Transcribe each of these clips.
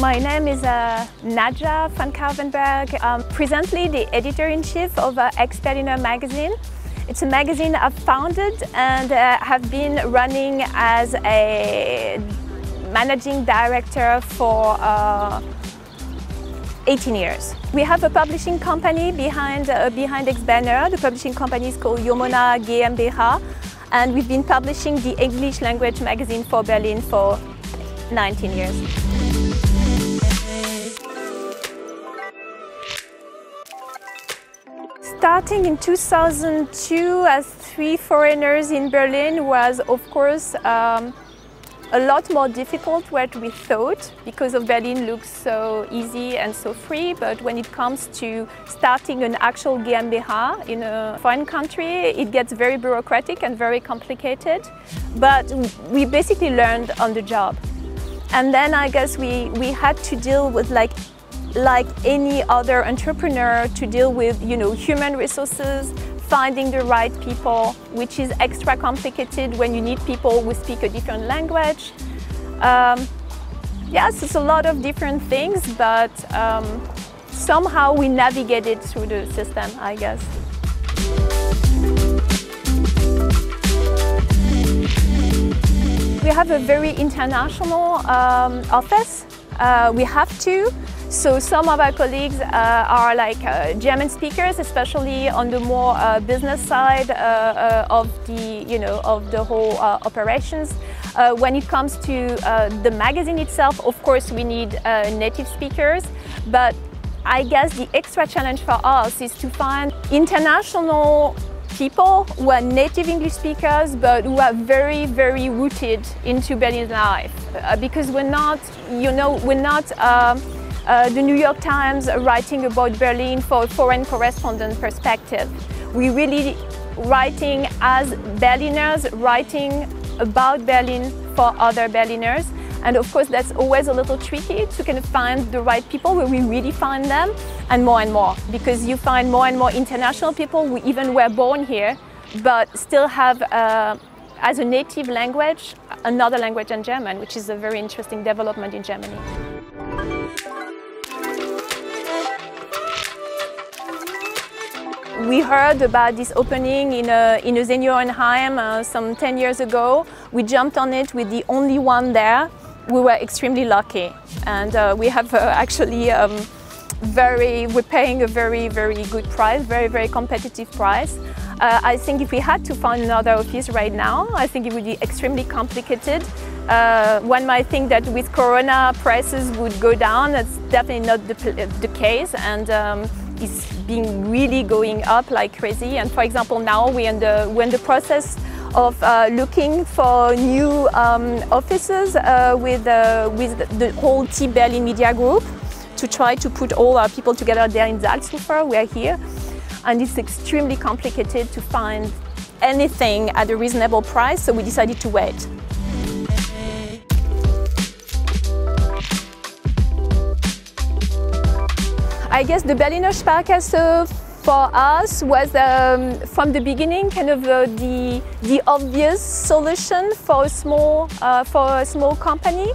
My name is Nadja van Karvenberg. I'm presently the editor-in-chief of Ex-Berliner magazine. It's a magazine I've founded and have been running as a managing director for 18 years. We have a publishing company behind Ex-Berliner. The publishing company is called Yomona GmbH, and we've been publishing the English language magazine for Berlin for 19 years. Starting in 2002 as three foreigners in Berlin was, of course, a lot more difficult than we thought, because Berlin looks so easy and so free, but when it comes to starting an actual GmbH in a foreign country, it gets very bureaucratic and very complicated. But we basically learned on the job. And then I guess we had to deal with like any other entrepreneur, to deal with, human resources, finding the right people, which is extra complicated when you need people who speak a different language. Yes, it's a lot of different things, but somehow we navigated through the system, I guess. We have a very international office. We have to. So some of our colleagues are like German speakers, especially on the more business side of the whole operations. When it comes to the magazine itself, of course, we need native speakers, but I guess the extra challenge for us is to find international people who are native English speakers, but who are very, very rooted into Berlin life, because we're not, the New York Times writing about Berlin for a foreign correspondent perspective. We're really writing as Berliners, writing about Berlin for other Berliners. And of course, that's always a little tricky to kind of find the right people where we really find them, and more, because you find more and more international people who even were born here, but still have as a native language another language than German, which is a very interesting development in Germany. We heard about this opening in Seniorenheim some 10 years ago. We jumped on it with the only one there. We were extremely lucky, and we have actually we're paying a very, very good price, very, very competitive price. I think if we had to find another office right now, I think it would be extremely complicated. One might think that with Corona prices would go down. That's definitely not the case, and it's been really going up like crazy. And for example, now we're in the process of looking for new offices with the whole T Berlin Media Group, to try to put all our people together there in Salzuffer. We are here, and it's extremely complicated to find anything at a reasonable price, so we decided to wait. I guess the Berliner Sparkasse for us was from the beginning kind of the obvious solution for a small company,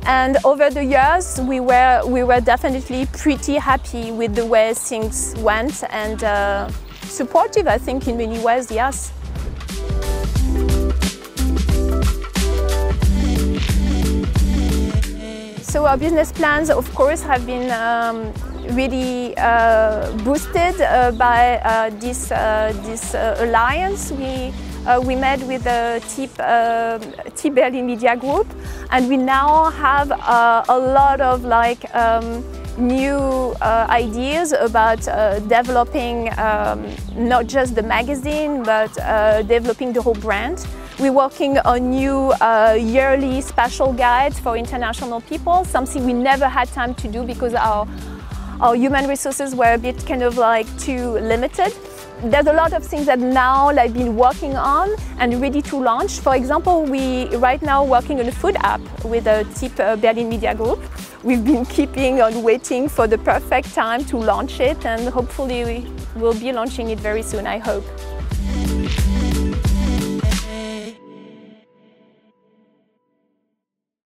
and over the years we were definitely pretty happy with the way things went, and supportive, I think, in many ways. Yes. So our business plans, of course, have been really boosted by this alliance we made with the T Berlin Media Group, and we now have a lot of new ideas about developing not just the magazine, but developing the whole brand. We're working on new yearly special guides for international people, something we never had time to do because our human resources were a bit kind of too limited. There's a lot of things that now I've been working on and ready to launch. For example, we right now working on a food app with the T Berlin Media Group. We've been keeping on waiting for the perfect time to launch it, and hopefully we will be launching it very soon, I hope.